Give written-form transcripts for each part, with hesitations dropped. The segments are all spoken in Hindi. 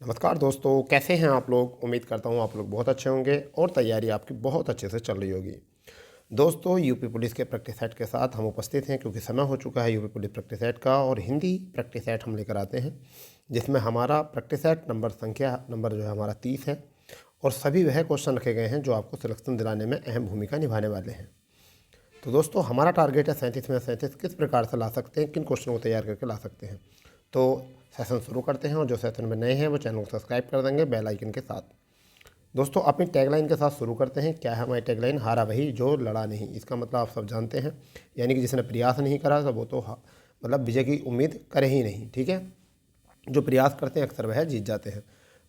नमस्कार दोस्तों, कैसे हैं आप लोग। उम्मीद करता हूं आप लोग बहुत अच्छे होंगे और तैयारी आपकी बहुत अच्छे से चल रही होगी। दोस्तों, यूपी पुलिस के प्रैक्टिस सेट के साथ हम उपस्थित हैं क्योंकि समय हो चुका है यूपी पुलिस प्रैक्टिस सेट का और हिंदी प्रैक्टिस सेट हम लेकर आते हैं, जिसमें हमारा प्रैक्टिस सेट संख्या नंबर जो है हमारा 30 है और सभी वह क्वेश्चन रखे गए हैं जो आपको सिलेक्शन दिलाने में अहम भूमिका निभाने वाले हैं। तो दोस्तों, हमारा टारगेट है 37 में 37 किस प्रकार से ला सकते हैं, किन क्वेश्चनों को तैयार करके ला सकते हैं। तो सेशन शुरू करते हैं और जो सेशन में नए हैं वो चैनल को सब्सक्राइब कर देंगे बेल आइकन के साथ। दोस्तों, अपनी टैगलाइन के साथ शुरू करते हैं। क्या है हमारी टैगलाइन? हारा वही जो लड़ा नहीं। इसका मतलब आप सब जानते हैं, यानी कि जिसने प्रयास नहीं करा तो वो तो मतलब विजय की उम्मीद करे ही नहीं। ठीक है, जो प्रयास करते हैं अक्सर वह जीत जाते हैं।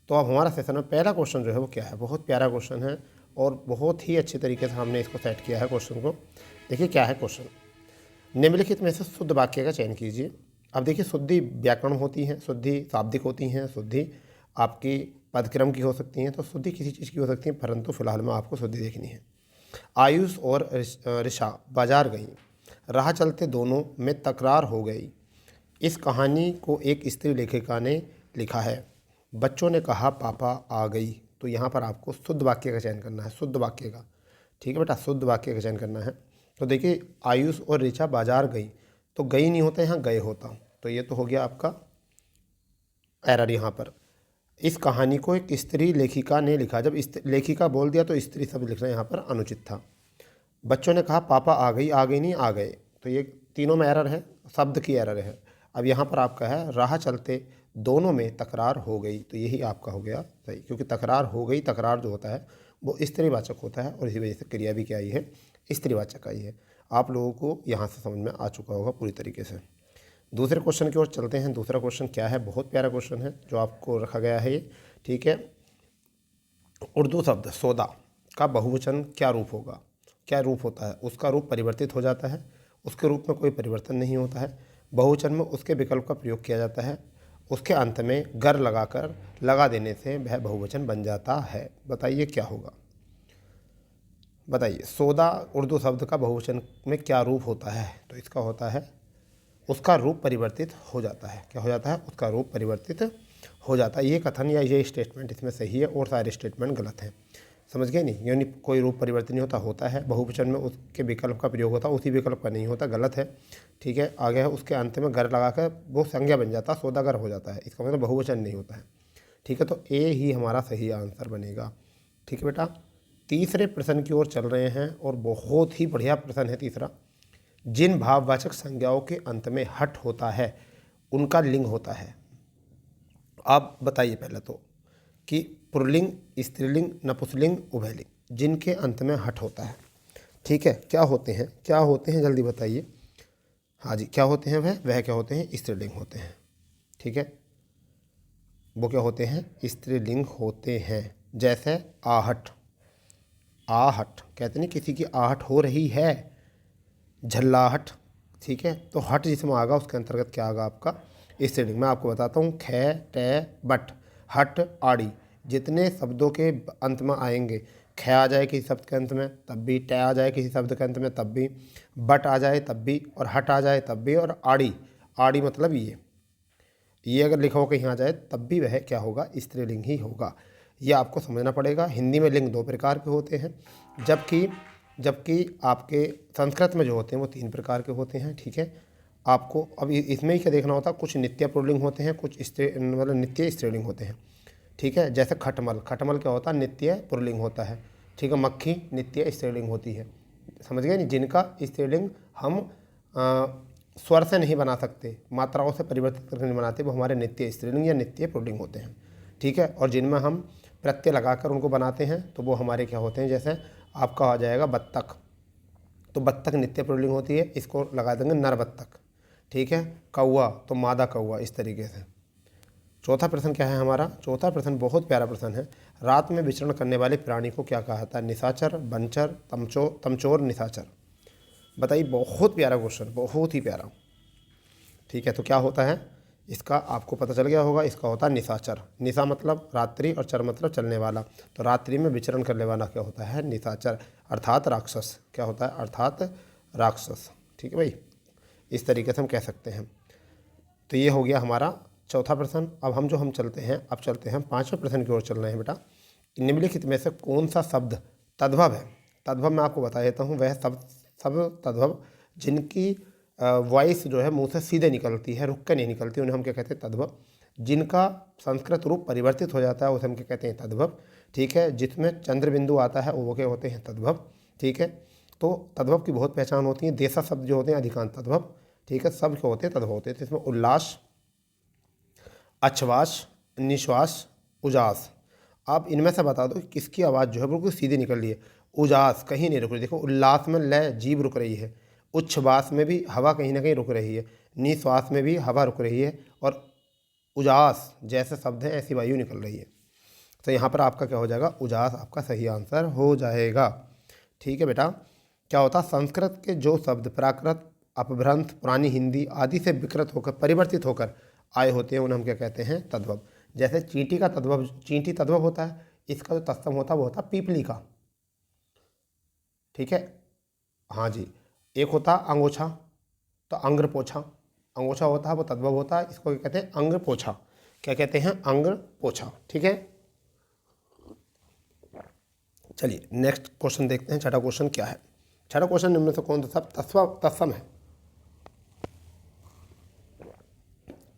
तो अब हमारा सेशन में पहला क्वेश्चन जो है वो क्या है, बहुत प्यारा क्वेश्चन है और बहुत ही अच्छे तरीके से हमने इसको सेट किया है क्वेश्चन को। देखिए क्या है क्वेश्चन। निम्नलिखित में से शुद्ध वाक्य का चयन कीजिए। अब देखिए, शुद्धि व्याकरण होती है, शुद्धि शाब्दिक होती हैं, शुद्धि आपकी पदक्रम की हो सकती हैं, तो शुद्धि किसी चीज़ की हो सकती है, परंतु फिलहाल में आपको शुद्धि देखनी है। आयुष और ऋषा बाजार गई, राह चलते दोनों में तकरार हो गई। इस कहानी को एक स्त्री लेखिका ने लिखा है। बच्चों ने कहा पापा आ गई। तो यहाँ पर आपको शुद्ध वाक्य का चयन करना है, शुद्ध वाक्य का। ठीक है बेटा, शुद्ध वाक्य का चयन करना है। तो देखिए, आयुष और ऋचा बाजार गई, तो गई नहीं होता, यहाँ गए होता, तो ये तो हो गया आपका एरर यहाँ पर। इस कहानी को एक स्त्री लेखिका ने लिखा। जब लेखिका बोल दिया तो स्त्री शब्द लिखना यहाँ पर अनुचित था। बच्चों ने कहा पापा आ गई नहीं आ गए, तो ये तीनों में एरर है, शब्द की एरर है। अब यहाँ पर आपका है राह चलते दोनों में तकरार हो गई, तो यही आपका हो गया सही, क्योंकि तकरार हो गई, तकरार जो होता है वो स्त्रीवाचक होता है और इसी वजह से क्रिया भी क्या आई है, स्त्रीवाचक आई है। आप लोगों को यहाँ से समझ में आ चुका होगा पूरी तरीके से। दूसरे क्वेश्चन की ओर चलते हैं। दूसरा क्वेश्चन क्या है, बहुत प्यारा क्वेश्चन है जो आपको रखा गया है ये। ठीक है, उर्दू शब्द सौदा का बहुवचन क्या रूप होगा, क्या रूप होता है? उसका रूप परिवर्तित हो जाता है, उसके रूप में कोई परिवर्तन नहीं होता है। बहुवचन में उसके विकल्प का प्रयोग किया जाता है, उसके अंत में गर लगाकर लगा देने से वह बहुवचन बन जाता है। बताइए क्या होगा, बताइए। सौदा उर्दू शब्द का बहुवचन में क्या रूप होता है? तो इसका होता है उसका रूप परिवर्तित हो जाता है। क्या हो जाता है? उसका रूप परिवर्तित हो जाता है। ये कथन या ये स्टेटमेंट इसमें सही है और सारे स्टेटमेंट गलत हैं। समझ गए नहीं? यानी कोई रूप परिवर्तन नहीं होता, होता है बहुवचन में उसके विकल्प का प्रयोग होता है, उसी विकल्प का नहीं होता, गलत है। ठीक है, आगे है उसके अंत में घर लगाकर वो संज्ञा बन जाता है, सौदागर हो जाता है, इसका मतलब बहुवचन नहीं होता है। ठीक है, तो ए ही हमारा सही आंसर बनेगा। ठीक है बेटा, तीसरे प्रश्न की ओर चल रहे हैं और बहुत ही बढ़िया प्रश्न है तीसरा। जिन भाववाचक संज्ञाओं के अंत में हट होता है उनका लिंग होता है। आप बताइए पहले तो कि पुल्लिंग, स्त्रीलिंग, नपुंसकलिंग, उभयलिंग, जिनके अंत में हट होता है। ठीक है, क्या होते हैं, क्या होते हैं, जल्दी बताइए। हाँ जी, क्या होते हैं? वह क्या होते हैं? स्त्रीलिंग होते हैं। ठीक है, वो क्या होते हैं? स्त्रीलिंग होते हैं। जैसे आहट, आहट कहते नहीं किसी की आहट हो रही है, झल्लाहट। ठीक है, तो हट जिसमें आगा उसके अंतर्गत क्या आगा आपका? स्त्रीलिंग। मैं आपको बताता हूँ, खे, टे, बट, हट, आड़ी, जितने शब्दों के अंत में आएंगे, खे आ जाए किसी शब्द के अंत में तब भी, टे आ जाए किसी शब्द के अंत में तब भी, बट आ जाए तब भी, और हट आ जाए तब भी, और आड़ी, आड़ी मतलब ये अगर लिखा हो कहीं आ जाए तब भी वह क्या होगा? स्त्रीलिंग ही होगा। ये आपको समझना पड़ेगा। हिंदी में लिंग 2 प्रकार के होते हैं, जबकि जबकि आपके संस्कृत में जो होते हैं वो 3 प्रकार के होते हैं। ठीक है, आपको अब इसमें ही क्या देखना होता है, कुछ नित्य पुल्लिंग होते हैं, कुछ मतलब नित्य स्त्रीलिंग होते हैं। ठीक है, जैसे खटमल, खटमल क्या होता है? नित्य पुल्लिंग होता है। ठीक है, मक्खी नित्य स्त्रीलिंग होती है। समझ गए नहीं? जिनका स्त्रीलिंग हम स्वर से नहीं बना सकते, मात्राओं से परिवर्तित करके नहीं बनाते, वो हमारे नित्य स्त्रीलिंग या नित्य पुल्लिंग होते हैं। ठीक है, और जिनमें हम प्रत्यय लगाकर उनको बनाते हैं तो वो हमारे क्या होते हैं? जैसे आपका आ जाएगा बत्तख, तो बत्तख नित्य पुल्लिंग होती है, इसको लगा देंगे नर बत्तख। ठीक है, कौवा तो मादा कौवा, इस तरीके से। चौथा प्रश्न क्या है हमारा? चौथा प्रश्न बहुत प्यारा प्रश्न है। रात में विचरण करने वाले प्राणी को क्या कहा जाता है? निशाचर, बनचर, तमचोर, निशाचर। बताइए, बहुत प्यारा क्वेश्चन, बहुत ही प्यारा। ठीक है, तो क्या होता है इसका? आपको पता चल गया होगा, इसका होता है निशाचर। निशा मतलब रात्रि और चर मतलब चलने वाला, तो रात्रि में विचरण करने वाला क्या होता है? निशाचर, अर्थात राक्षस। क्या होता है? अर्थात राक्षस। ठीक है भाई, इस तरीके से हम कह सकते हैं। तो ये हो गया हमारा चौथा प्रश्न, अब चलते हैं 5वें प्रश्न की ओर चल रहे हैं बेटा। निम्नलिखित में से कौन सा शब्द तद्भव है? तद्भव मैं आपको बता देता हूँ, वह सब तद्भव जिनकी वॉइस जो है मुंह से सीधे निकलती है, रुक के नहीं निकलती, उन्हें हम क्या कहते हैं? तद्भव। जिनका संस्कृत रूप परिवर्तित हो जाता है उसे हम क्या कहते हैं? तद्भव। ठीक है, जिसमें चंद्र बिंदु आता है वो क्या होते हैं? तद्भव। ठीक है, तो तद्भव की बहुत पहचान होती है। देशा शब्द जो होते हैं अधिकांश तद्भव। ठीक है, सब क्या होते हैं? तद्भव होते हैं। तो इसमें उल्लास, अच्छवास, निश्वास, उजास। आप इनमें से बता दो किसकी आवाज़ जो है बिल्कुल सीधी निकल रही है। उजास कहीं नहीं रुक रही, देखो उल्लास में लय जीभ रुक रही है, उच्छ्वास में भी हवा कहीं ना कहीं रुक रही है, निश्वास में भी हवा रुक रही है, और उजास जैसे शब्द हैं ऐसी वायु निकल रही है। तो यहाँ पर आपका क्या हो जाएगा? उजास आपका सही आंसर हो जाएगा। ठीक है बेटा, क्या होता है? संस्कृत के जो शब्द प्राकृत, अपभ्रंश, पुरानी हिंदी आदि से विकृत होकर परिवर्तित होकर आए होते हैं उन्हें हम क्या कहते हैं? तद्भव। जैसे चींटी का तद्भव, चींटी तद्भव होता है, इसका जो तत्सम होता है वो होता है पीपली का। ठीक है, हाँ जी। एक होता अंगोछा, तो अंग्र पोछा, अंगोछा होता है वो तद्भव होता है, इसको क्या कहते हैं? अंग्र पोछा। क्या कहते हैं? अंग्र पोछा। ठीक है, चलिए नेक्स्ट क्वेश्चन देखते हैं। छठा क्वेश्चन क्या है? छठा क्वेश्चन निम्न से कौन सा तत्सम है?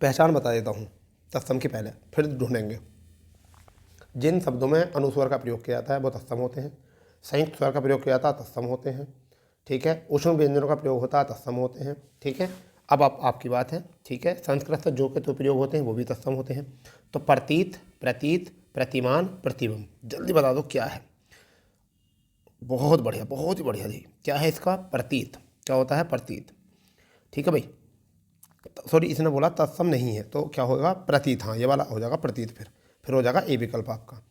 पहचान बता देता हूँ तत्सम की, पहले फिर ढूंढेंगे। जिन शब्दों में अनुस्वर का प्रयोग किया जाता है वो तत्सम होते हैं, संयुक्त स्वर का प्रयोग किया जाता है तत्सम होते हैं। ठीक है, उष्ण व्यंजनों का प्रयोग होता है तत्सम होते हैं। ठीक है, अब आपकी बात है। ठीक है, संस्कृत से जो के तो प्रयोग होते हैं वो भी तत्सम होते हैं। तो प्रतीत, प्रतीत, प्रतिमान, प्रतिबिंब, जल्दी बता दो क्या है? बहुत बढ़िया, बहुत ही बढ़िया जी। क्या है इसका? प्रतीत। क्या होता है? प्रतीत। ठीक है भाई, सॉरी इसने बोला तत्सम नहीं है, तो क्या होगा? प्रतीत। हाँ, ये वाला हो जाएगा प्रतीत। फिर हो जाएगा ए विकल्प आपका।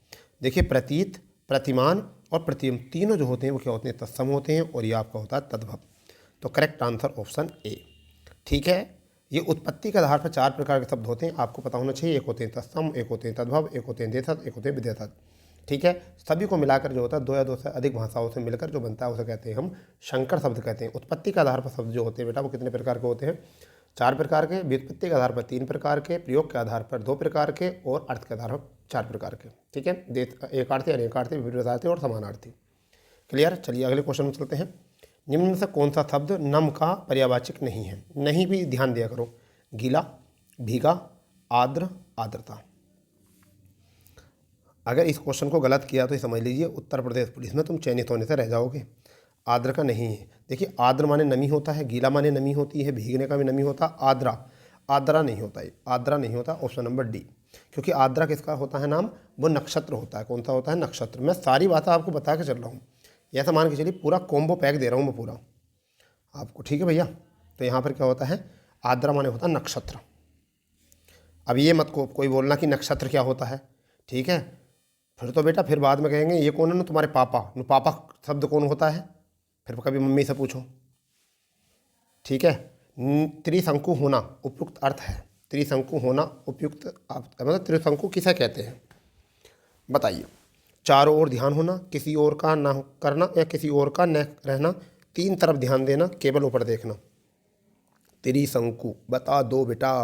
देखिए प्रतीत, प्रतिमान और प्रतिबिंब तीनों जो होते हैं वो क्या होते हैं? तत्सम होते हैं, और ये आपका होता है तद्भव। तो करेक्ट आंसर ऑप्शन ए। ठीक है, ये उत्पत्ति के आधार पर 4 प्रकार के शब्द होते हैं, आपको पता होना चाहिए। एक होते हैं तत्सम, एक होते हैं तद्भव, एक होते हैं देशज, एक होते हैं विदेशज। ठीक है, सभी को मिलाकर जो होता है 2 या 2 से अधिक भाषाओं से मिलकर जो बनता है उसे कहते हैं हम संकर शब्द कहते हैं। उत्पत्ति के आधार पर शब्द जो होते हैं बेटा वो कितने प्रकार के होते हैं? 4 प्रकार के। व्युत्पत्ति के आधार पर 3 प्रकार के, प्रयोग के आधार पर 2 प्रकार के, और अर्थ के आधार पर 4 प्रकार के। ठीक है, एकार्थी, अनेकार्थी, विपरीतार्थी और समानार्थी। क्लियर? चलिए अगले क्वेश्चन में चलते हैं। निम्न में से कौन सा शब्द नम का पर्यावाचक नहीं है? नहीं भी ध्यान दिया करो। गीला, भीगा, आर्द्र, आर्द्रता। अगर इस क्वेश्चन को गलत किया तो समझ लीजिए उत्तर प्रदेश पुलिस में तुम चयनित होने से रह जाओगे। आर्द्र का नहीं है। देखिए आर्द्र माने नमी होता है, गीला माने नमी होती है, भीगने का भी नमी होता है। आर्द्रा नहीं होता है, आर्द्रा नहीं होता। ऑप्शन नंबर डी, क्योंकि आर्द्रा किसका होता है नाम? वो नक्षत्र होता है। कौन सा होता है? नक्षत्र। मैं सारी बातें आपको बता के चल रहा हूँ, ऐसा मान के चलिए पूरा कॉम्बो पैक दे रहा हूँ मैं पूरा आपको। ठीक है भैया, तो यहाँ पर क्या होता है? आर्द्रा माने होता है नक्षत्र। अब ये मत को कोई बोलना कि नक्षत्र क्या होता है। ठीक है, फिर तो बेटा फिर बाद में कहेंगे ये कौन है ना तुम्हारे पापा, पापा शब्द कौन होता है? फिर कभी मम्मी से पूछो। ठीक है, त्रिशंकु होना उपयुक्त अर्थ है। त्रिशंकु होना उपयुक्त मतलब त्रिशंकु किसे कहते हैं बताइए? चारों ओर ध्यान होना, किसी और का ना करना या किसी और का न रहना, 3 तरफ ध्यान देना, केवल ऊपर देखना। त्रिशंकु बता दो बेटा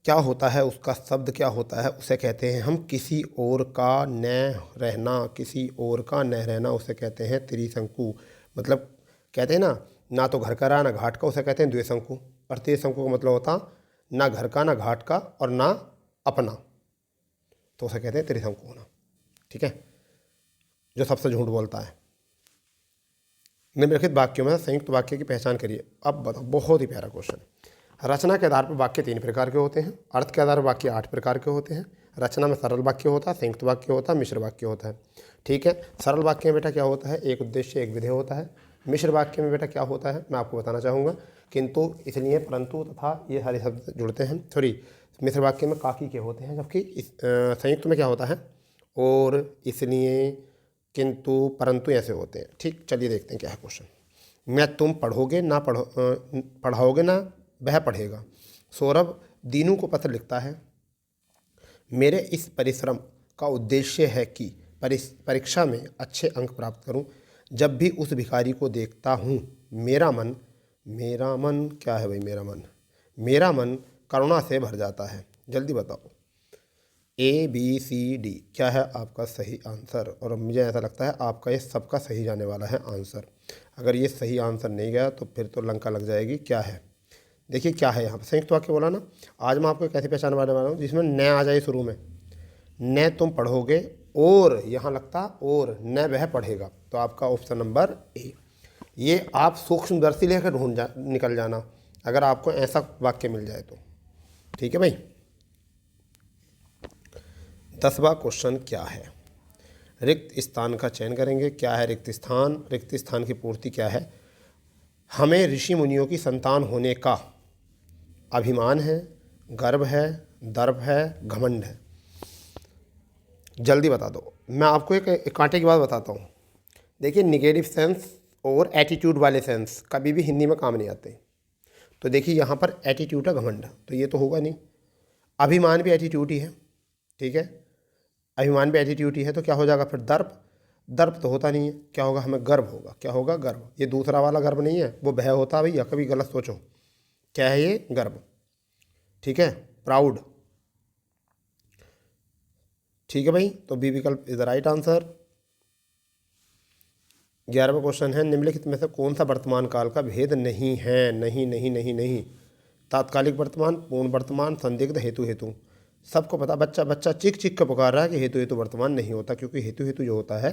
क्या होता है? उसका शब्द क्या होता है? उसे कहते हैं हम किसी और का न रहना। किसी और का न रहना उसे कहते हैं त्रिशंकु। मतलब कहते हैं ना तो घर का रहा ना घाट का, उसे कहते हैं द्विशंकु। और त्रिशंकु का मतलब होता ना घर का ना घाट का और ना अपना, तो उसे कहते हैं त्रिशंकु होना। ठीक है, जो सबसे झूठ बोलता है। निम्नलिखित वाक्यों में संयुक्त वाक्य की पहचान करिए। अब बताओ, बहुत ही प्यारा क्वेश्चन। रचना के आधार पर वाक्य 3 प्रकार के होते हैं, अर्थ के आधार पर वाक्य 8 प्रकार के होते हैं। रचना में सरल वाक्य होता है, संयुक्त वाक्य होता है, मिश्र वाक्य होता है। ठीक है, सरल वाक्य में बेटा क्या होता है? एक उद्देश्य एक विधेय होता है। मिश्र वाक्य में बेटा क्या होता है मैं आपको बताना चाहूँगा, किंतु, इसलिए, परंतु, तथा ये सारे शब्द जुड़ते हैं। सॉरी, मिश्र वाक्य में काकी के होते हैं, जबकि संयुक्त में क्या होता है? और, इसलिए, किंतु, परंतु ऐसे होते हैं। ठीक, चलिए देखते हैं क्या है क्वेश्चन। मैं तुम पढ़ोगे ना पढ़ाओगे ना वह पढ़ेगा। सौरभ दीनू को पत्र लिखता है। मेरे इस परिश्रम का उद्देश्य है कि परीक्षा में अच्छे अंक प्राप्त करूं। जब भी उस भिखारी को देखता हूं मेरा मन क्या है भाई? मेरा मन करुणा से भर जाता है। जल्दी बताओ। ABCD क्या है आपका सही आंसर? और मुझे ऐसा लगता है आपका ये सबका सही जाने वाला है आंसर। अगर ये सही आंसर नहीं गया तो फिर तो लंका लग जाएगी। क्या है? देखिए क्या है यहाँ पर, संयुक्त वाक्य बोला ना। आज मैं आपको एक ऐसी पहचान बनाने वाला हूँ जिसमें न आ जाए शुरू में। न तुम पढ़ोगे और यहाँ लगता और न वह पढ़ेगा, तो आपका ऑप्शन नंबर ए। ये आप सूक्ष्मदर्शी लेकर निकल जाना अगर आपको ऐसा वाक्य मिल जाए तो। ठीक है भाई। 10वां क्वेश्चन क्या है? रिक्त स्थान का चयन करेंगे। क्या है रिक्त स्थान? रिक्त स्थान की पूर्ति क्या है? हमें ऋषि मुनियों की संतान होने का अभिमान है, गर्व है, दर्प है, घमंड है। जल्दी बता दो। मैं आपको एक कांटे की बात बताता हूँ। देखिए निगेटिव सेंस और एटीट्यूड वाले सेंस कभी भी हिंदी में काम नहीं आते। तो देखिए यहाँ पर एटीट्यूड है, घमंड, तो ये तो होगा नहीं। अभिमान भी एटीट्यूड ही है, ठीक है, अभिमान भी एटीट्यूड ही है, तो क्या हो जाएगा फिर? दर्प। दर्प तो होता नहीं है, क्या होगा? हमें गर्व होगा। क्या होगा? गर्व। ये दूसरा वाला गर्व नहीं है, वो भय होता है भैया, कभी गलत सोचो। क्या है ये? गर्व। ठीक है, प्राउड। ठीक है भाई, तो बी विकल्प इज द राइट आंसर। 11वां क्वेश्चन है, निम्नलिखित में से कौन सा वर्तमान काल का भेद नहीं है? नहीं नहीं नहीं नहीं। तात्कालिक वर्तमान, पूर्ण वर्तमान, संदिग्ध, हेतु हेतु। सबको पता, बच्चा बच्चा चीख चीख कर पुकार रहा है कि हेतु हेतु वर्तमान नहीं होता, क्योंकि हेतु हेतु जो होता है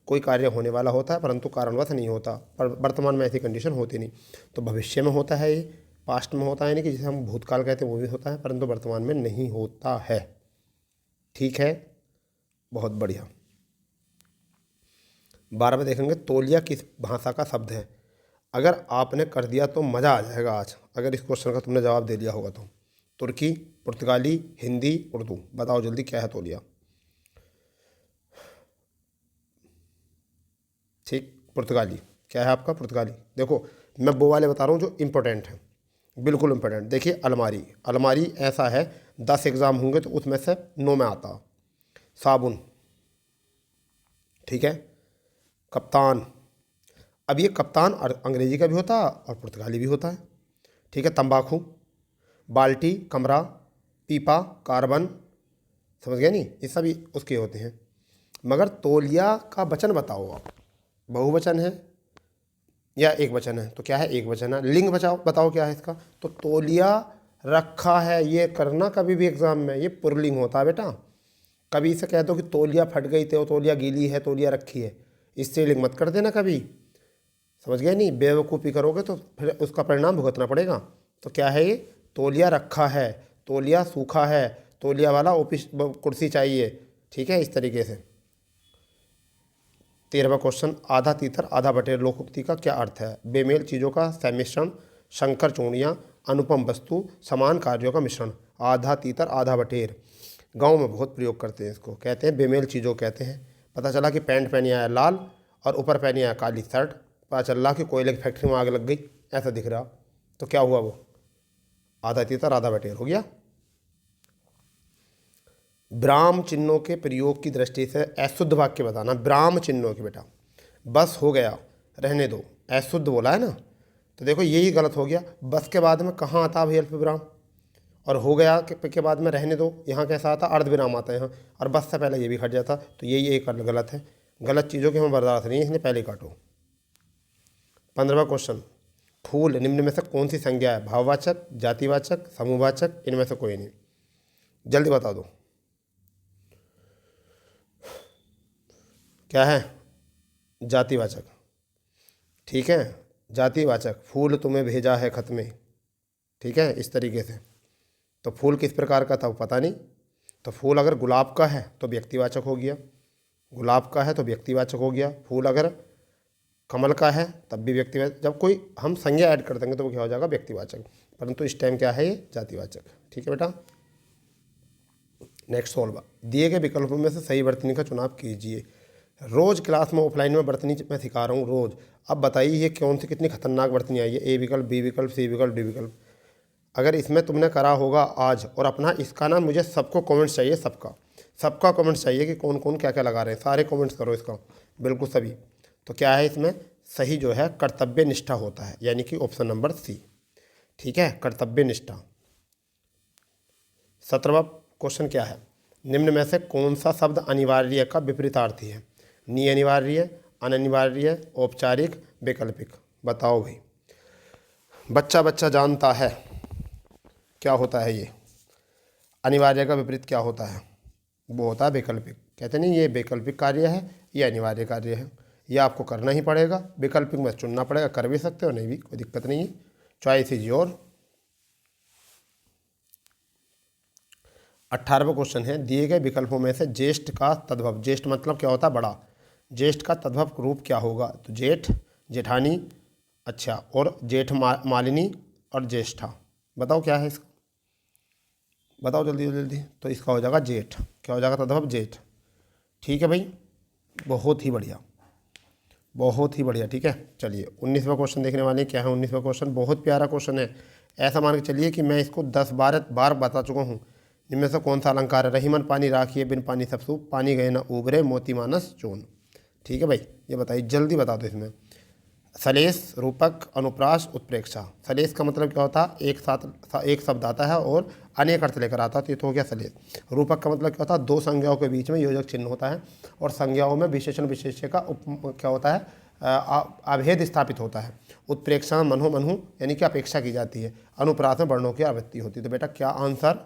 कोई कार्य होने वाला होता है परंतु कारणवश नहीं होता, पर वर्तमान में ऐसी कंडीशन होती नहीं। तो भविष्य में होता है, ये पास्ट में होता है, यानी कि जिसे हम भूतकाल कहते हैं वो भी होता है, परंतु वर्तमान में नहीं होता है। ठीक है, बहुत बढ़िया। 12 में देखेंगे, तौलिया किस भाषा का शब्द है? अगर आपने कर दिया तो मज़ा आ जाएगा आज, अगर इस क्वेश्चन का तुमने जवाब दे दिया होगा तो। तुर्की, पुर्तगाली, हिंदी, उर्दू, बताओ जल्दी क्या है तौलिया? ठीक, पुर्तगाली। क्या है आपका? पुर्तगाली। देखो मैं वो वाले बता रहा हूँ जो इम्पोर्टेंट हैं, बिल्कुल इम्पोर्टेंट। देखिए अलमारी, अलमारी ऐसा है 10 एग्ज़ाम होंगे तो उसमें से 9 में आता। साबुन, ठीक है। कप्तान, अब ये कप्तान और अंग्रेजी का भी होता है और पुर्तगाली भी होता है, ठीक है। तंबाकू, बाल्टी, कमरा, पीपा, कार्बन, समझ गए नहीं? ये सभी उसके होते हैं। मगर तौलिया का वचन बताओ आप, बहुवचन है या एक वचन है? तो क्या है? एक वचन है। लिंग बचाओ, बताओ क्या है इसका? तो तौलिया रखा है, ये करना कभी भी एग्जाम में, ये पुरलिंग होता है बेटा। कभी इसे कह दो कि तौलिया फट गई, तो तौलिया गीली है, तौलिया रखी है, इससे लिंग मत कर देना कभी, समझ गए नहीं? बेवकूफ़ी करोगे तो फिर उसका परिणाम भुगतना पड़ेगा। तो क्या है ये? तौलिया रखा है, तौलिया सूखा है, तौलिया वाला ऑफिस कुर्सी चाहिए, ठीक है, इस तरीके से। 13वां क्वेश्चन, आधा तीतर आधा बटेर लोकोक्ति का क्या अर्थ है? बेमेल चीज़ों का सम्मिश्रण, शंकर चूड़ियाँ, अनुपम वस्तु, समान कार्यों का मिश्रण। आधा तीतर आधा बटेर गांव में बहुत प्रयोग करते हैं इसको, कहते हैं बेमेल चीज़ों कहते हैं। पता चला कि पैंट पहनी आया लाल और ऊपर पहनी आया काली शर्ट, पता चल रहा कि कोयले की फैक्ट्री में आग लग गई, ऐसा दिख रहा, तो क्या हुआ? वो आधा तीतर आधा बटेर हो गया। ब्राह्म चिन्हों के प्रयोग की दृष्टि से अशुद्ध वाक्य बताना। ब्राह्म चिन्हों के, बेटा बस हो गया, रहने दो, अशुद्ध बोला है ना, तो देखो यही गलत हो गया। बस के बाद में कहाँ आता है भैया अल्पविराम, और हो गया के बाद में रहने दो, यहाँ कैसा आता? अर्धविराम आता है यहाँ, और बस से पहले ये भी हट जाता, तो यही एक गलत है। गलत चीज़ों की हमें बर्दाश्त नहीं है, इसलिए पहले काटो। 15वां क्वेश्चन, फूल निम्न में से कौन सी संज्ञा है? भाववाचक, जातिवाचक, समूहवाचक, इनमें से कोई नहीं। जल्दी बता दो क्या है? जातिवाचक, ठीक है, जातिवाचक। फूल तुम्हें भेजा है खत में, ठीक है, इस तरीके से। तो फूल किस प्रकार का था वो पता नहीं, तो फूल अगर गुलाब का है तो व्यक्तिवाचक हो गया, गुलाब का है तो व्यक्तिवाचक हो गया। फूल अगर कमल का है तब भी व्यक्तिवाचक, जब कोई हम संज्ञा ऐड कर देंगे तो वो क्या हो जाएगा? व्यक्तिवाचक, परंतु इस टाइम क्या है? ये जातिवाचक, ठीक है बेटा। नेक्स्ट सॉल्व, दिए गए विकल्पों में से सही वर्तनी का चुनाव कीजिए। रोज़ क्लास में ऑफलाइन में वर्तनी मैं सिखा रहा हूँ रोज़, अब बताइए ये कौन सी कितनी खतरनाक वर्तनी आई है? ए विकल्प, बी विकल्प, सी विकल्प, डी विकल्प। अगर इसमें तुमने करा होगा आज और अपना इसका ना, मुझे सबको कमेंट्स चाहिए, सबका कमेंट्स चाहिए कि कौन कौन क्या क्या लगा रहे हैं, सारे कमेंट्स करो इसका, बिल्कुल सभी। तो क्या है इसमें सही जो है? कर्तव्य निष्ठा होता है, यानी कि ऑप्शन नंबर सी, ठीक है, कर्तव्य निष्ठा। 17वां क्वेश्चन क्या है, निम्न में से कौन सा शब्द अनिवार्य का विपरीतार्थी है? नि अनिवार्य, अननिवार्य, औपचारिक, वैकल्पिक। बताओ भाई, बच्चा बच्चा जानता है क्या होता है ये। अनिवार्य का विपरीत क्या होता है? वो होता है वैकल्पिक। कहते नहीं ये वैकल्पिक कार्य है, ये अनिवार्य कार्य है, ये आपको करना ही पड़ेगा। वैकल्पिक में चुनना पड़ेगा, कर भी सकते हो, नहीं भी, कोई दिक्कत नहीं है। Choice is your. 18वां क्वेश्चन है, दिए गए विकल्पों में से ज्येष्ठ का तद्भव, ज्येष्ठ मतलब क्या होता है? बड़ा। ज्येष्ठ का तद्भव रूप क्या होगा? तो जेठ, जेठानी, अच्छा, और मालिनी और ज्येष्ठा। बताओ क्या है इसका, बताओ जल्दी जल्दी। तो इसका हो जाएगा जेठ। क्या हो जाएगा? तद्भव जेठ। ठीक है भाई, बहुत ही बढ़िया, बहुत ही बढ़िया। ठीक है, चलिए 19वां क्वेश्चन देखने वाले हैं। क्या है 19वां क्वेश्चन? बहुत प्यारा क्वेश्चन है। ऐसा मान के चलिए कि मैं इसको 10-12 बार बता चुका हूँ। इनमें से कौन सा अलंकार है? रहीमन पानी राखिए, बिन पानी सब सूप, पानी गए न उबरे, मोती मानस चून। ठीक है भाई, ये बताइए, जल्दी बता दो इसमें। सलेस, रूपक, अनुप्रास, उत्प्रेक्षा। सलेस का मतलब क्या होता है? एक साथ एक शब्द आता है और अनेक अर्थ लेकर आता है, तो ये तो हो गया सलेस। रूपक का मतलब क्या होता है? दो संज्ञाओं के बीच में योजक चिन्ह होता है, और संज्ञाओं में विशेषण विशेष्य का क्या होता है? अभेद स्थापित होता है। उत्प्रेक्षा में मनहु मनहु यानी कि अपेक्षा की जाती है। अनुप्रास में वर्णों की आवृत्ति होती है। तो बेटा क्या आंसर?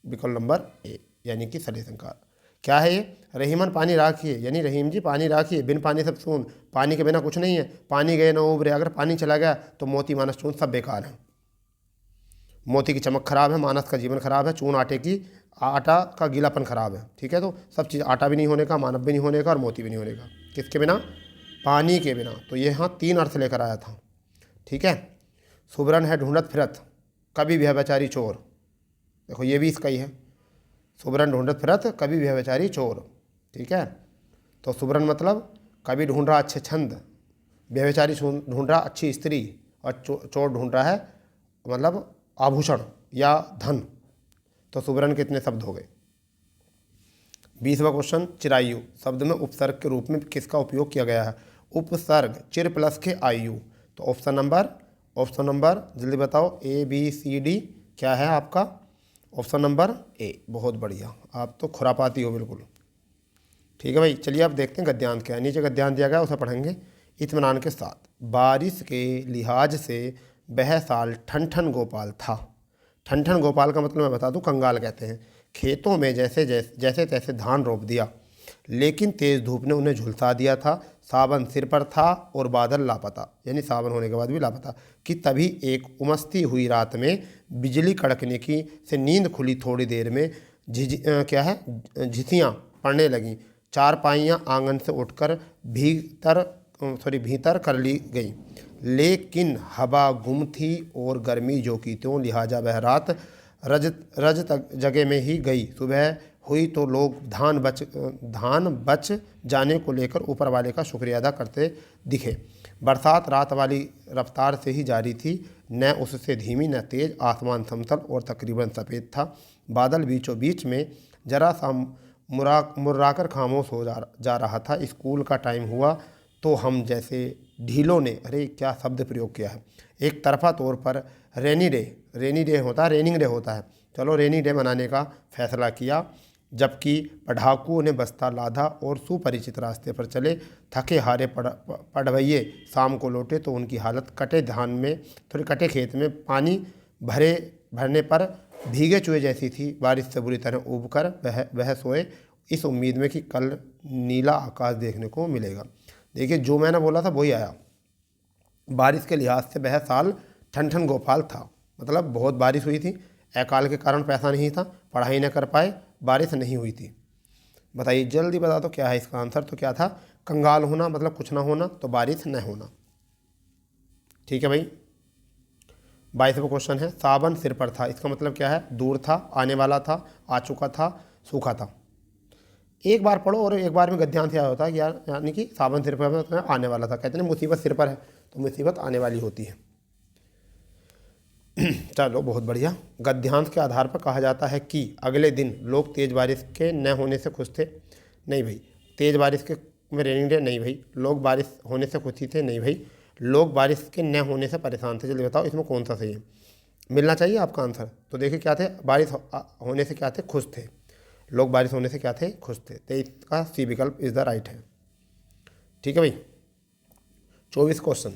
विकल्प नंबर ए, यानी कि सलेस अलंकार। क्या है ये? रहीमन पानी राखिए, यानी रहीम जी पानी राखिए, बिन पानी सब सून, पानी के बिना कुछ नहीं है, पानी गए ना उबरे। अगर पानी चला गया तो मोती मानस चून सब बेकार है। मोती की चमक खराब है, मानस का जीवन खराब है, चून आटा का गीलापन खराब है। ठीक है, तो सब चीज़, आटा भी नहीं होने का, मानव भी नहीं होने का, और मोती भी नहीं होने का। किसके बिना? पानी के बिना। तो ये यहाँ 3 अर्थ लेकर आया था। ठीक है, सुबरन है ढूंढत फिरत, कभी व्यभिचारी चोर। देखो ये भी इसका ही है, सुबरन ढूंढत फिरत, कभी व्यभिचारी चोर। ठीक है, तो सुबरन मतलब कभी ढूंढ रहा अच्छे छंद, व्यभिचारी ढूंढ रहा अच्छी स्त्री, और चोर ढूंढ रहा है मतलब आभूषण या धन। तो सुबरन के इतने शब्द हो गए। 20वां क्वेश्चन, चिरायु शब्द में उपसर्ग के रूप में किसका उपयोग किया गया है? उपसर्ग चिर प्लस के आयु। तो ऑप्शन नंबर जल्दी बताओ, ए बी सी डी क्या है आपका? Option number A. बहुत बढ़िया, आप तो खुरापाती हो बिल्कुल। ठीक है भाई, चलिए आप देखते हैं गद्यांश क्या है। नीचे गद्यांश दिया गया, उसे पढ़ेंगे इत्मीनान के साथ। बारिश के लिहाज से वह साल ठन ठन गोपाल था। ठन ठन गोपाल का मतलब मैं बता दूं, कंगाल कहते हैं। खेतों में जैसे तैसे धान रोप दिया, लेकिन तेज़ धूप ने उन्हें झुलसा दिया था। सावन सिर पर था और बादल लापता, यानी सावन होने के बाद भी लापता। कि तभी एक उमसती हुई रात में बिजली कड़कने की से नींद खुली। थोड़ी देर में झिसियाँ पड़ने लगीं। चारपाइयाँ आंगन से उठकर भीतर कर ली गई, लेकिन हवा गुम थी और गर्मी जो की त्यों, लिहाजा वह रात रज तक जगह में ही गई। सुबह हुई तो लोग धान बच जाने को लेकर ऊपर वाले का शुक्रिया अदा करते दिखे। बरसात रात वाली रफ्तार से ही जारी थी, न उससे धीमी न तेज। आसमान समतल और तकरीबन सफ़ेद था। बादल बीचों बीच में जरा सा मुर्राकर खामोश हो जा रहा था। स्कूल का टाइम हुआ तो हम जैसे ढीलों ने, अरे क्या शब्द प्रयोग किया है, एक तरफा तौर पर रेनिंग डे होता है, चलो रेनी डे मनाने का फैसला किया। जबकि पढ़ाकुओं ने बस्ता लादा और सुपरिचित रास्ते पर चले। थके हारे पढ़वैये शाम को लौटे तो उनकी हालत कटे खेत में पानी भरने पर भीगे चूहे जैसी थी। बारिश से बुरी तरह उबकर वह सोए, इस उम्मीद में कि कल नीला आकाश देखने को मिलेगा। देखिए जो मैंने बोला था वही आया। बारिश के लिहाज से वह साल ठन ठन गोपाल था, मतलब बहुत बारिश हुई थी। अकाल के कारण पैसा नहीं था, पढ़ाई न कर पाए, बारिश नहीं हुई थी। बताइए जल्दी बता दो क्या है इसका आंसर? तो क्या था? कंगाल होना मतलब कुछ ना होना, तो बारिश न होना। ठीक है भाई, 22वां क्वेश्चन है, सावन सिर पर था, इसका मतलब क्या है? दूर था, आने वाला था, आ चुका था, सूखा था। एक बार पढ़ो और एक बार में गद्यांश आया होता है कि यार, यानी कि सावन सिर पर तो आने वाला था। कहते हैं मुसीबत सिर पर है तो मुसीबत आने वाली होती है। चलो बहुत बढ़िया। गद्यांश के आधार पर कहा जाता है कि अगले दिन लोग तेज़ बारिश के न होने से खुश थे। नहीं भाई, तेज़ बारिश के में रेनिंग डे नहीं भाई। लोग बारिश होने से खुश थे नहीं भाई। लोग बारिश के न होने से परेशान थे। जल्दी बताओ इसमें कौन सा सही है? मिलना चाहिए आपका आंसर। तो देखिए क्या थे, बारिश होने से क्या थे, खुश थे लोग, बारिश होने से क्या थे, खुश थे। तो इसका सी विकल्प इज द राइट है। ठीक है भाई। 24 क्वेश्चन,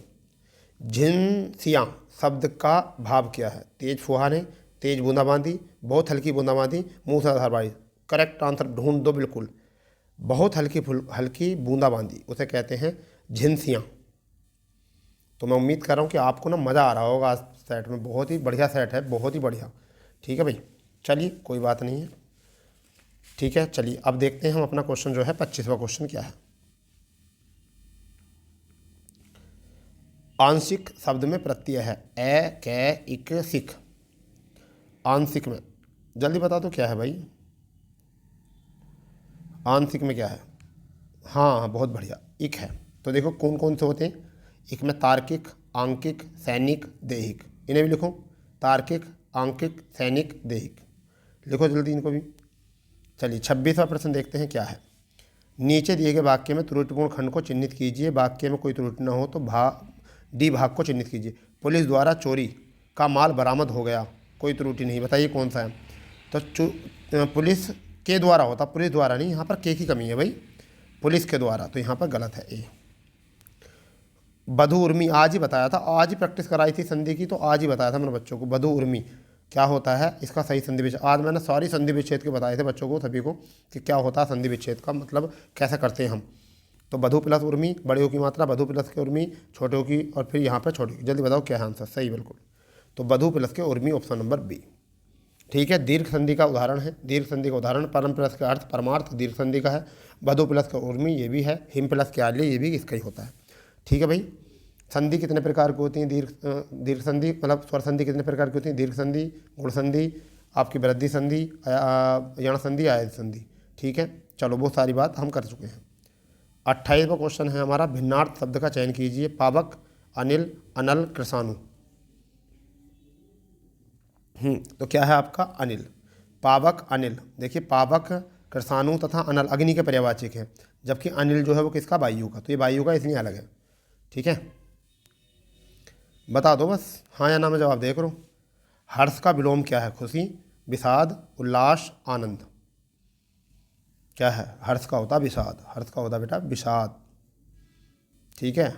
झिनसियाँ शब्द का भाव क्या है? तेज फुहारे, तेज बूंदाबांदी, बहुत हल्की बूंदाबांदी, मूसलाधार बारिश। करेक्ट आंसर ढूंढ दो बिल्कुल। बहुत हल्की बूंदाबांदी उसे कहते हैं झिनसियाँ। तो मैं उम्मीद कर रहा हूँ कि आपको ना मज़ा आ रहा होगा आज सेट में। बहुत ही बढ़िया सेट है, बहुत ही बढ़िया। ठीक है भाई, चलिए कोई बात नहीं है। ठीक है, चलिए अब देखते हैं हम अपना क्वेश्चन जो है 25वां क्वेश्चन क्या है। आंशिक शब्द में प्रत्यय है ए, कै, इक, सिक। आंशिक में जल्दी बता दो क्या है भाई, आंशिक में क्या है? हाँ हाँ, बहुत बढ़िया, इक है। तो देखो कौन कौन से होते हैं इक में, तार्किक, आंकिक, सैनिक, देहिक। इन्हें भी लिखो, तार्किक, आंकिक, सैनिक, देहिक। लिखो जल्दी इनको भी। चलिए 26वां प्रश्न देखते हैं क्या है। नीचे दिए गए वाक्य में त्रुटिपूर्ण खंड को चिन्हित कीजिए। वाक्य में कोई त्रुटि न हो तो डी भाग को चिन्हित कीजिए। पुलिस द्वारा चोरी का माल बरामद हो गया, कोई त्रुटि नहीं, बताइए कौन सा है? तो पुलिस के द्वारा होता, पुलिस द्वारा नहीं, यहाँ पर के की कमी है भाई, पुलिस के द्वारा, तो यहाँ पर गलत है ए। बधु उर्मी आज ही बताया था, आज ही प्रैक्टिस कराई थी संधि की, तो आज ही बताया था मैंने बच्चों को बधु उर्मी क्या होता है, इसका सही संधि विच्छेद। आज मैंने सारी संधि विच्छेद के बताए थे बच्चों को सभी को कि क्या होता है संधि विच्छेद का मतलब कैसे करते हैं हम। तो बधु प्लस उर्मी, बड़े हो की मात्रा, बधु प्लस के उर्मी, छोटे हो की, और फिर यहाँ पर छोटे की। जल्दी बताओ क्या है आंसर? सही बिल्कुल, तो बधु प्लस के उर्मी, ऑप्शन नंबर बी। ठीक है, दीर्घ संधि का उदाहरण है, दीर्घ संधि का उदाहरण परम प्लस का अर्थ परमार्थ दीर्घ संधि का है, बधु प्लस का उर्मी ये भी है, हिम प्लस के आल्य ये भी इसका ही होता है। ठीक है भाई। संधि कितने प्रकार की होती हैं? दीर्घ संधि मतलब स्वर संधि कितने प्रकार की होती हैं? दीर्घ संधि, गुण संधि, आपकी वृद्धि संधि, यण संधि, आयत संधि। ठीक है, चलो वो सारी बात हम कर चुके हैं। 28वां क्वेश्चन है हमारा, भिन्नार्थ शब्द का चयन कीजिए। पावक, अनिल, अनल, कृषाणु। तो क्या है आपका? अनिल। पावक, अनिल। देखिए पावक, कृषाणु तथा अनल अग्नि के पर्यायवाची हैं, जबकि अनिल जो है वो किसका? वायु का। तो ये वायु का इसलिए अलग है। ठीक है, बता दो बस हाँ या ना में जवाब देख लो। हर्ष का विलोम क्या है? खुशी, विषाद, उल्लास, आनंद। क्या है? हर्ष का होता विषाद, हर्ष का होता बेटा विषाद। ठीक है,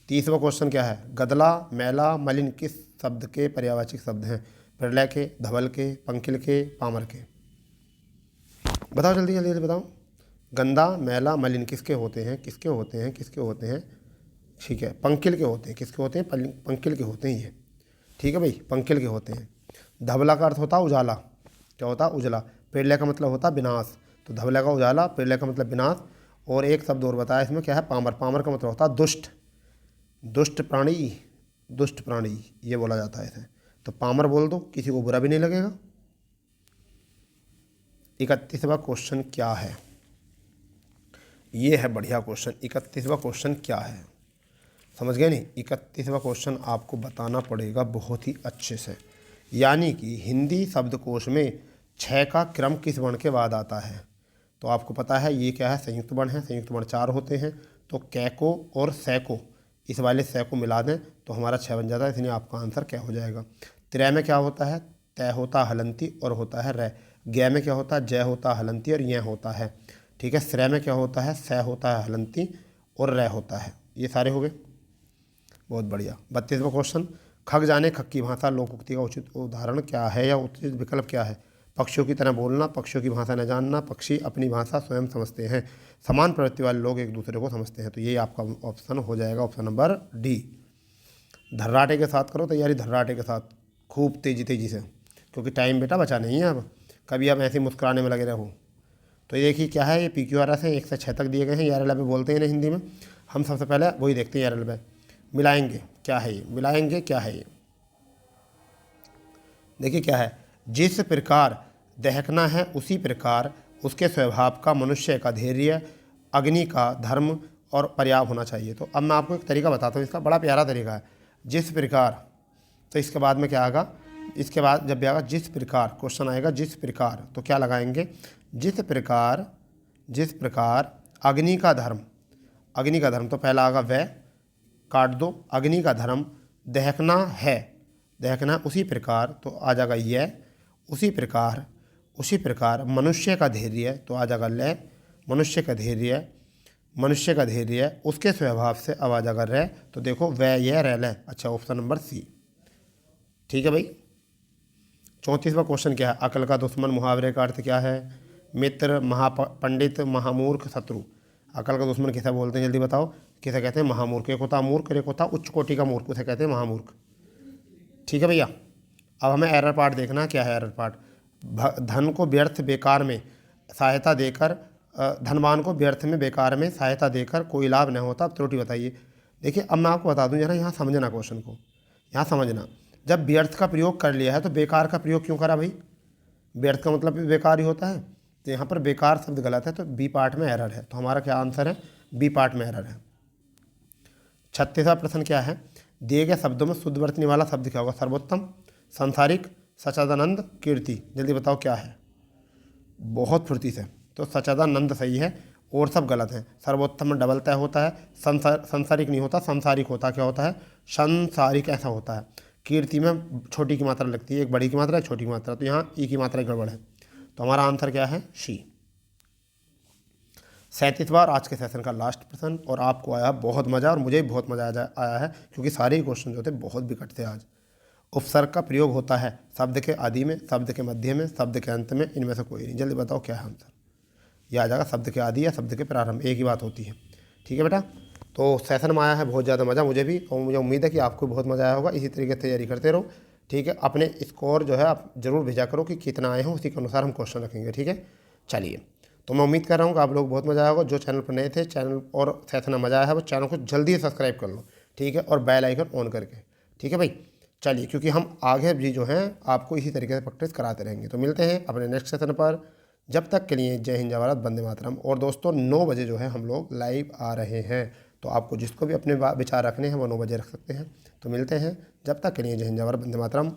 30वां क्वेश्चन क्या है? गदला, मैला, मलिन किस शब्द के पर्यायवाची शब्द हैं? प्रलय के, धवल के, पंकिल के, पामर के। बताओ जल्दी जल्दी जल्दी बताओ। गंदा, मैला, मलिन किसके होते हैं? किसके होते हैं? किसके होते हैं? ठीक है, पंकिल के होते हैं। किसके होते हैं? पंकिल के होते हैं ये। ठीक है भाई, पंकिल के होते हैं। धवला का अर्थ होता है उजाला। क्या होता है? उजला। पेड़ले का मतलब होता है विनाश, तो धवला का उजाला, पेड़ले का मतलब विनाश। और एक शब्द और बताया इसमें, क्या है? पामर। पामर का मतलब होता है दुष्ट, दुष्ट प्राणी, दुष्ट प्राणी ये बोला जाता है इसे। तो पामर बोल दो, किसी को बुरा भी नहीं लगेगा। 31वां क्वेश्चन क्या है? ये है बढ़िया क्वेश्चन। 31वां क्वेश्चन क्या है? समझ गए नहीं? 31वां क्वेश्चन आपको बताना पड़ेगा बहुत ही अच्छे से। यानी कि हिंदी शब्दकोश में 6 का क्रम किस वर्ण के बाद आता है? तो आपको पता है ये क्या है? संयुक्त वर्ण है। संयुक्त वर्ण 4 होते हैं, तो कै को और सै को, इस वाले सै को मिला दें तो हमारा 6 बन जाता है, इसलिए आपका आंसर क्या हो जाएगा? त्रय में क्या होता है? तय होता हलंती और होता है रै। ज्ञ में क्या होता है? जय होता हलंती और यह होता है। ठीक है, श्रय में क्या होता है? सै होता है हलंती और रै होता है। ये सारे हो गए, बहुत बढ़िया। 32वां क्वेश्चन, खग जाने खग की भाषा लोकोक्ति का उचित उदाहरण क्या है या उचित विकल्प क्या है? पक्षियों की तरह बोलना, पक्षियों की भाषा न जानना, पक्षी अपनी भाषा स्वयं समझते हैं, समान प्रवृत्ति वाले लोग एक दूसरे को समझते हैं। तो ये आपका ऑप्शन हो जाएगा, ऑप्शन नंबर डी। धर्राटे के साथ करो तैयारी, धर्राटे के साथ खूब तेजी तेजी से, क्योंकि टाइम बेटा बचा नहीं है अब, कभी आप ऐसे मुस्कुराने में लगे रहो। तो ये देखिए क्या है, ये PQRS है, 1 से 6 तक दिए गए हैं। यार पे बोलते हैं ना हिंदी में। हम सबसे पहले वही देखते हैं, यार पे मिलाएंगे क्या है ये, मिलाएंगे क्या है ये। देखिए क्या है, जिस प्रकार दहकना है उसी प्रकार उसके स्वभाव का मनुष्य का धैर्य, अग्नि का धर्म और पर्याप्त होना चाहिए। तो अब मैं आपको एक तरीका बताता हूँ, इसका बड़ा प्यारा तरीका है। जिस प्रकार, तो इसके बाद में क्या आएगा? इसके बाद जब भी आएगा जिस प्रकार, क्वेश्चन आएगा जिस प्रकार, तो क्या लगाएंगे? जिस प्रकार, जिस प्रकार अग्नि का धर्म, अग्नि का धर्म, तो पहला आएगा वह, काट दो, अग्नि का धर्म दहकना है, देखना उसी प्रकार तो आ जाएगा यह, उसी प्रकार मनुष्य का धैर्य तो आ जाएगा लय, मनुष्य का धैर्य उसके स्वभाव से अब आ जाएगा रह, तो देखो वह यह रह लय। अच्छा, ऑप्शन नंबर सी। ठीक है भाई। 34वां क्वेश्चन क्या है? अकल का दुश्मन मुहावरे का अर्थ क्या है? मित्र, महापंडित, महामूर्ख, शत्रु। अकल का दुश्मन किसे बोलते हैं, जल्दी बताओ? किसे कहते हैं? महामूर्ख। एक होता मूर्ख, एक होता उच्च कोटि का मूर्ख, उसे कहते हैं महामूर्ख। ठीक है भैया। अब हमें एरर पार्ट देखना, क्या है एरर पार्ट? धन को व्यर्थ बेकार में सहायता देकर, धनवान को व्यर्थ में बेकार में सहायता देकर कोई लाभ नहीं होता। अब त्रुटि बताइए। देखिए, अब मैं आपको बता दूं जरा, यहाँ समझना क्वेश्चन को, यहाँ समझना। जब व्यर्थ का प्रयोग कर लिया है तो बेकार का प्रयोग क्यों करा भाई? व्यर्थ का मतलब भी बेकार ही होता है, तो यहाँ पर बेकार शब्द गलत है, तो बी पार्ट में एरर है। तो हमारा क्या आंसर है? बी पार्ट में एरर है। 36वां प्रश्न क्या है? दिए गए शब्दों में शुद्ध वर्तनी वाला शब्द क्या होगा? सर्वोत्तम, संसारिक, सच्चिदानंद, कीर्ति। जल्दी बताओ क्या है? बहुत फुर्ती से। तो सच्चिदानंद सही है और सब गलत हैं। सर्वोत्तम में डबल तय होता है, संसारिक नहीं होता, संसारिक होता। क्या होता है? संसारिक ऐसा होता है। कीर्ति में छोटी की मात्रा लगती है, एक बड़ी की मात्रा, एक छोटी की मात्रा, तो यहाँ ई की मात्रा गड़बड़ है। तो हमारा आंसर क्या है? सी। 37वां और आज के सेशन का लास्ट प्रश्न, और आपको आया बहुत मज़ा, और मुझे भी बहुत मज़ा आया है, क्योंकि सारे ही क्वेश्चन जो थे बहुत विकट थे आज। उपसर्ग का प्रयोग होता है शब्द के आदि में, शब्द के मध्य में, शब्द के अंत में, इनमें से कोई नहीं। जल्दी बताओ क्या है आंसर? यह आ जाएगा शब्द के आदि या शब्द के प्रारंभ, एक ही बात होती है। ठीक है बेटा। तो सेशन में आया है बहुत ज़्यादा मज़ा, मुझे भी, और मुझे उम्मीद है कि आपको बहुत मज़ा आया होगा। इसी तरीके से तैयारी करते रहो। ठीक है। अपने स्कोर जो है आप जरूर भेजा करो कि कितना आए हैं, उसी के अनुसार हम क्वेश्चन रखेंगे। ठीक है। चलिए, तो मैं उम्मीद कर रहा हूँ कि आप लोग बहुत मज़ा आया होगा। जो चैनल पर नए थे, चैनल और सेशन में मज़ा आया है, वो चैनल को जल्दी सब्सक्राइब कर लो। ठीक है। और बेल आइकन ऑन करके। ठीक है भाई। चलिए, क्योंकि हम आगे भी जो हैं आपको इसी तरीके से प्रैक्टिस कराते रहेंगे। तो मिलते हैं अपने नेक्स्ट सेशन पर। जब तक के लिए जय हिंद, जय भारत, वंदे मातरम। और दोस्तों 9 बजे जो है हम लोग लाइव आ रहे हैं, तो आपको जिसको भी अपने विचार रखने हैं वो 9 बजे रख सकते हैं। तो मिलते हैं, जब तक के लिए जय हिंद, जय भारत, वंदे मातरम।